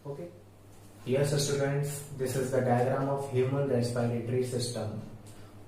Okay. Yes, students, this is the diagram of human respiratory system.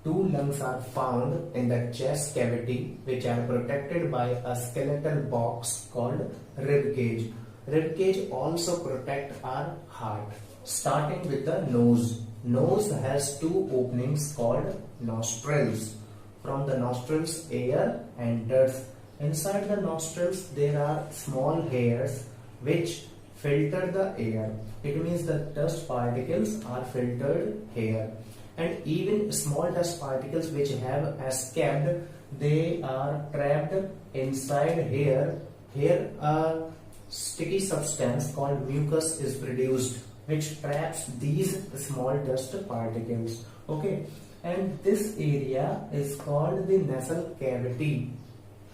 Two lungs are found in the chest cavity, which are protected by a skeletal box called rib cage. Rib cage also protect our heart. Starting with the nose. Nose has two openings called nostrils. From the nostrils, air enters. Inside the nostrils, there are small hairs which filter the air. It means the dust particles are filtered here. And even small dust particles which have escaped, they are trapped inside here. Here a sticky substance called mucus is produced, which traps these small dust particles. Okay, and this area is called the nasal cavity.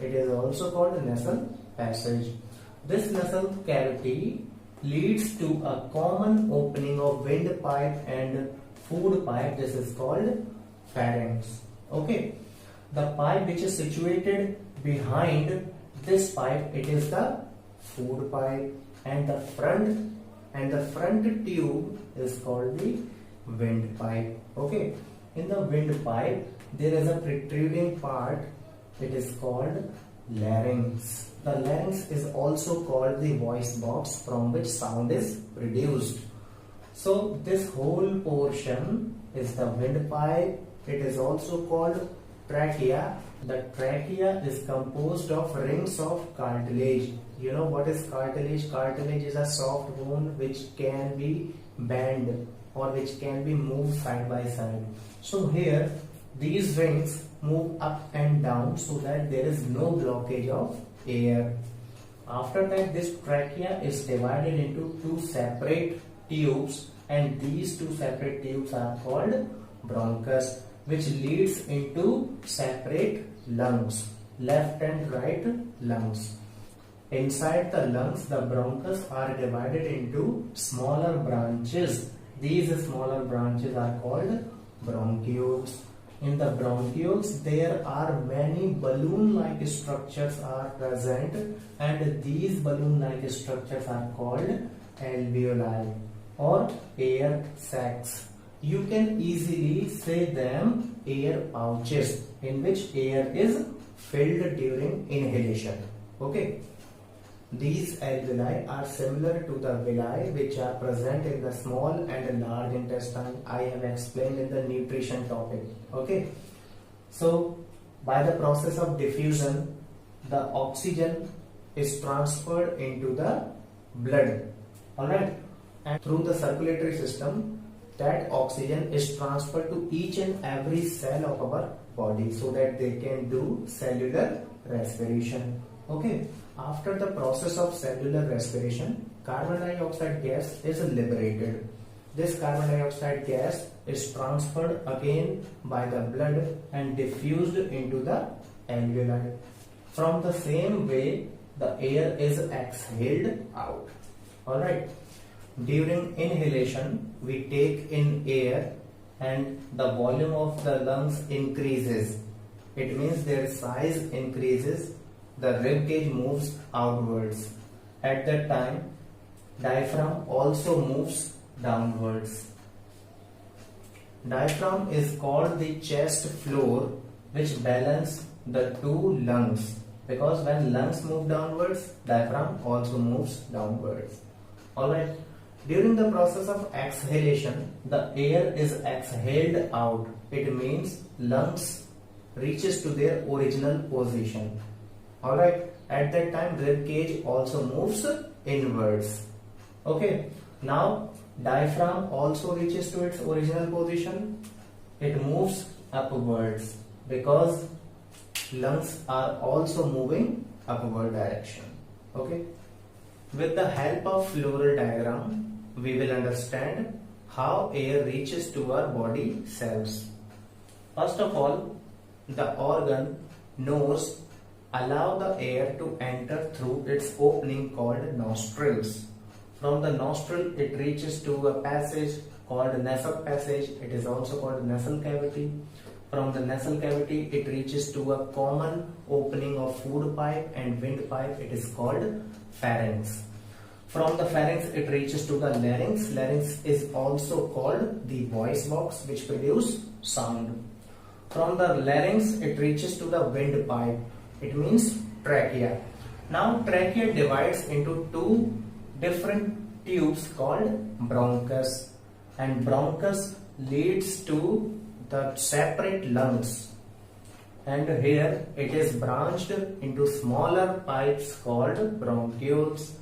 It is also called the nasal passage. This nasal cavity leads to a common opening of windpipe and food pipe. This is called pharynx. Okay, the pipe which is situated behind this pipe, it is the food pipe, and the front tube is called the windpipe. Okay, in the windpipe there is a protruding part. It is called larynx. The larynx is also called the voice box from which sound is produced. So this whole portion is the windpipe. It is also called trachea. The trachea is composed of rings of cartilage. You know what is cartilage? Cartilage is a soft bone which can be bent or which can be moved side by side. So here these rings move up and down so that there is no blockage of air. After that, this trachea is divided into two separate tubes, and these two separate tubes are called bronchus, which leads into separate lungs, left and right lungs. Inside the lungs, the bronchus are divided into smaller branches. These smaller branches are called bronchioles. In the bronchioles, there are many balloon-like structures are present, and these balloon-like structures are called alveoli or air sacs. You can easily say them air pouches, in which air is filled during inhalation. Okay. These alveoli are similar to the villi which are present in the small and large intestine. I have explained in the nutrition topic. Okay. So by the process of diffusion, the oxygen is transferred into the blood. Alright. And through the circulatory system, that oxygen is transferred to each and every cell of our body so that they can do cellular respiration. Okay. After the process of cellular respiration, carbon dioxide gas is liberated. This carbon dioxide gas is transferred again by the blood and diffused into the alveoli. From the same way, the air is exhaled out. Alright. During inhalation, we take in air and the volume of the lungs increases. It means their size increases. The rib cage moves outwards. At that time, diaphragm also moves downwards. Diaphragm is called the chest floor, which balance the two lungs, because when lungs move downwards, diaphragm also moves downwards. Alright. During the process of exhalation, the air is exhaled out. It means lungs reaches to their original position. Alright, at that time rib cage also moves inwards. Okay, now diaphragm also reaches to its original position. It moves upwards because lungs are also moving upward direction. Okay, with the help of floral diagram, we will understand how air reaches to our body cells. First of all, the organ nose allow the air to enter through its opening called nostrils. From the nostril, it reaches to a passage called nasal passage. It is also called nasal cavity. From the nasal cavity, it reaches to a common opening of food pipe and windpipe. It is called pharynx. From the pharynx it reaches to the larynx. Larynx is also called the voice box, which produce sound. From the larynx it reaches to the windpipe. It means trachea. Now trachea divides into two different tubes called bronchus, and bronchus leads to the separate lungs, and here it is branched into smaller pipes called bronchioles.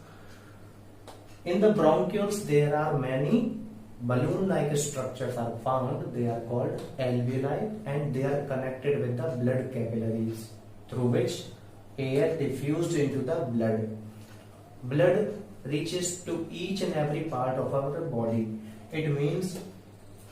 In the bronchioles there are many balloon-like structures are found. They are called alveoli, and they are connected with the blood capillaries through which air diffused into the blood. Blood reaches to each and every part of our body. It means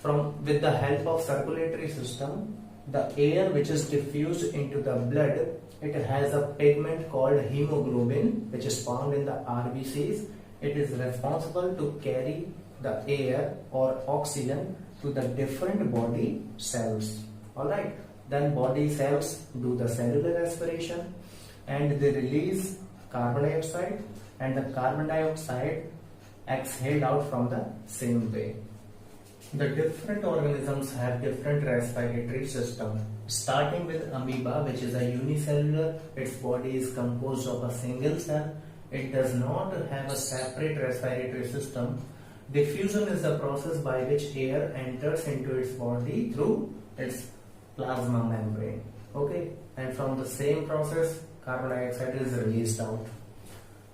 with the help of circulatory system, the air which is diffused into the blood, it has a pigment called hemoglobin, which is found in the RBCs. It is responsible to carry the air or oxygen to the different body cells. Alright, then body cells do the cellular respiration and they release carbon dioxide, and the carbon dioxide exhaled out from the same way. The different organisms have different respiratory system. Starting with amoeba, which is a unicellular, its body is composed of a single cell. It does not have a separate respiratory system. Diffusion is the process by which air enters into its body through its plasma membrane. Okay, and from the same process, carbon dioxide is released out.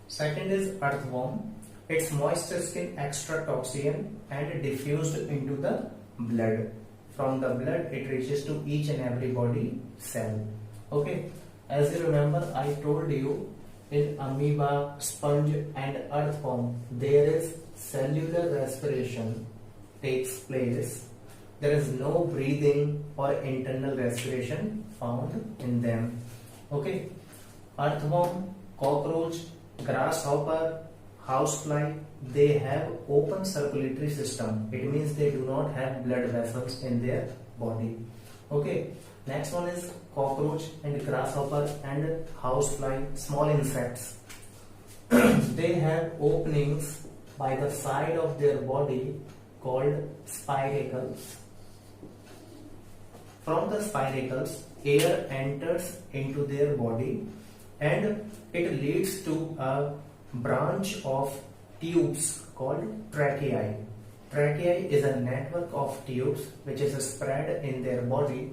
Second is earthworm. Its moist skin extract oxygen and diffused into the blood. From the blood, it reaches to each and every body cell. Okay, as you remember, I told you in amoeba, sponge, and earthworm, there is cellular respiration takes place. There is no breathing or internal respiration found in them. Okay, earthworm, cockroach, grasshopper, housefly, they have open circulatory system. It means they do not have blood vessels in their body. Okay, next one is cockroach and grasshopper and housefly, small insects. They have openings by the side of their body called spiracles. From the spiracles, air enters into their body and it leads to a branch of tubes called tracheae. Tracheae is a network of tubes which is spread in their body,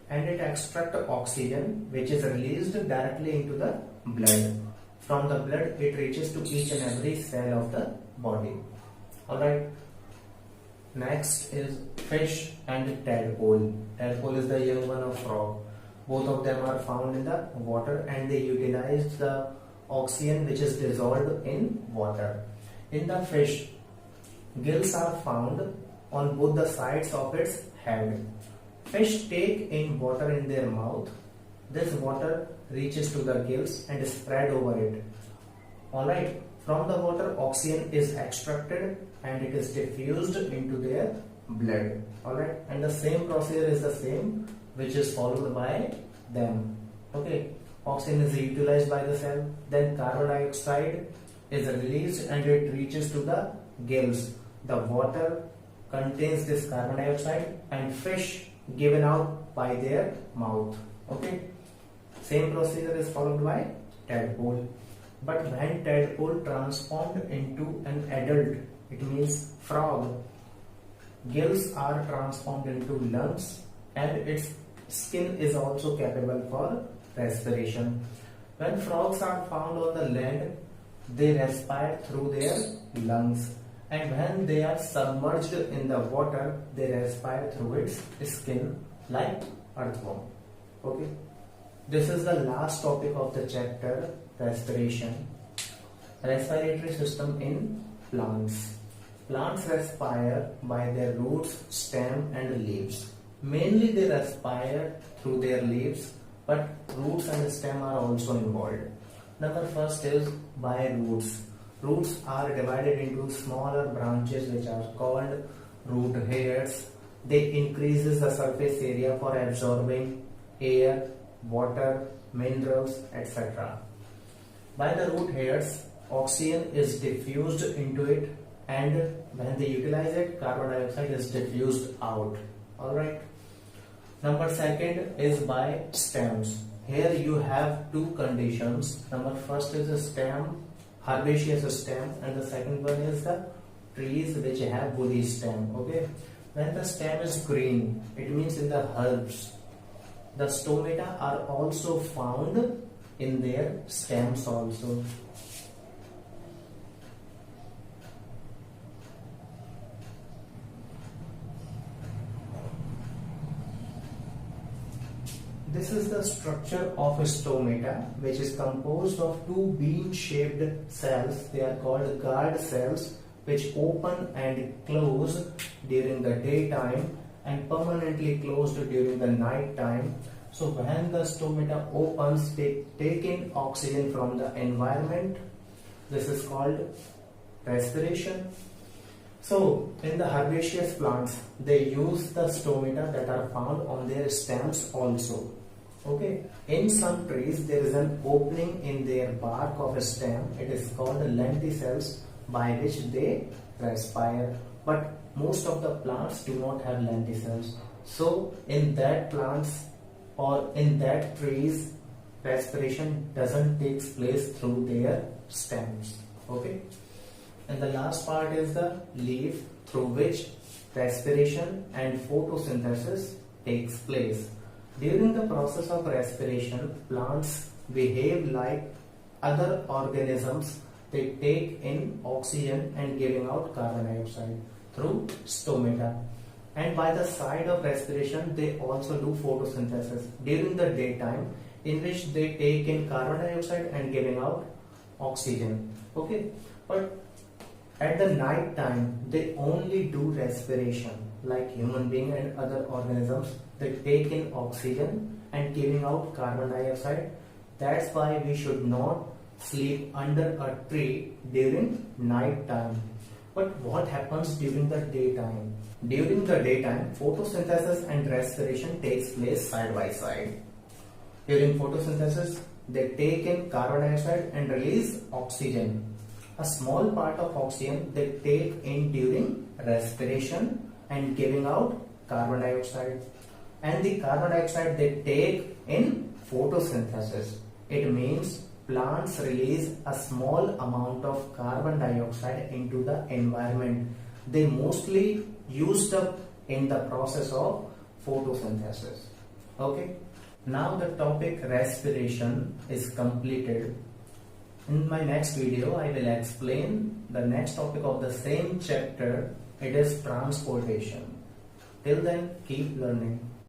and it extracts oxygen which is released directly into the blood. From the blood it reaches to each and every cell of the body. Alright. Next is fish and tadpole. Tadpole is the young one of frog. Both of them are found in the water and they utilize the oxygen which is dissolved in water. In the fish, gills are found on both the sides of its head. Fish take in water in their mouth. This water reaches to the gills and is spread over it. Alright, from the water oxygen is extracted and it is diffused into their blood. Alright, and the same procedure is the same which is followed by them. Okay, oxygen is utilized by the cell, then carbon dioxide is released and it reaches to the gills. The water contains this carbon dioxide and fish given out by their mouth. Okay, same procedure is followed by tadpole. But when tadpole transformed into an adult, it means frog, gills are transformed into lungs and its skin is also capable for respiration. When frogs are found on the land, they respire through their lungs, and when they are submerged in the water, they respire through its skin like earthworm. Okay, this is the last topic of the chapter, respiration. Respiratory system in plants. Plants respire by their roots, stem and leaves. Mainly they respire through their leaves, but roots and stem are also involved. Number first is by roots. Roots are divided into smaller branches which are called root hairs. They increases the surface area for absorbing air, water, minerals, etc. By the root hairs, oxygen is diffused into it, and when they utilize it, carbon dioxide is diffused out. Alright. Number second is by stems. Here you have two conditions. Number first is a stem, herbaceous stem, and the second one is the trees which have woody stem. Okay. When the stem is green, it means in the herbs. The stomata are also found in their stems also. This is the structure of a stomata, which is composed of two bean-shaped cells. They are called guard cells, which open and close during the daytime and permanently closed during the night time. So when the stomata opens, they take in oxygen from the environment. This is called respiration. So in the herbaceous plants, they use the stomata that are found on their stems also. Okay. In some trees, there is an opening in their bark of a stem. It is called lenticels, by which they respire. But most of the plants do not have lenticels. So in that plants or in that trees, respiration doesn't take place through their stems. Okay. And the last part is the leaf, through which respiration and photosynthesis takes place. During the process of respiration, plants behave like other organisms. They take in oxygen and giving out carbon dioxide through stomata. And by the side of respiration, they also do photosynthesis during the daytime, in which they take in carbon dioxide and giving out oxygen. Okay, but at the night time, they only do respiration, like human being and other organisms. They take in oxygen and giving out carbon dioxide. That's why we should not sleep under a tree during night time. But what happens during the daytime? During the daytime, photosynthesis and respiration takes place side by side. During photosynthesis, they take in carbon dioxide and release oxygen. A small part of oxygen they take in during respiration and giving out carbon dioxide. And the carbon dioxide they take in photosynthesis. It means plants release a small amount of carbon dioxide into the environment. They mostly used up in the process of photosynthesis. Okay. Now the topic respiration is completed. In my next video, I will explain the next topic of the same chapter. It is transportation. Till then, keep learning.